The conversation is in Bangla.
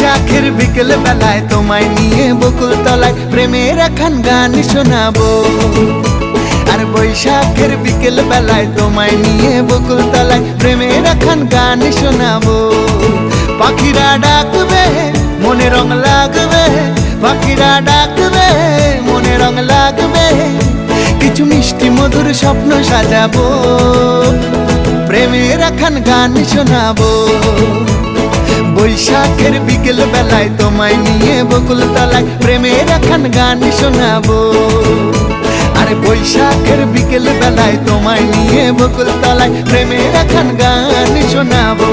বৈশাখের বিকেল বেলায় তোমায় নিয়ে বকুল তলায় প্রেমের একখান গান শোনাবো। আর বৈশাখের বিকেল বেলায় তোমায় নিয়ে বকুল তলায় প্রেমের একখান গান শোনাবো। পাখিরা ডাকবে মনে রং লাগবে, পাখিরা ডাকবে মনে রং লাগবে, কিছু মিষ্টি মধুর স্বপ্ন সাজাবো, প্রেমের একখান গান শোনাবো। বৈশাখের বিকেল বেলায় তোমায় নিয়ে বকুল তলায় প্রেমের একখান গান শোনাবো। আরে বৈশাখের বিকেল বেলায় তোমায় নিয়ে বকুল তলায় প্রেমের একখান গান শোনাবো।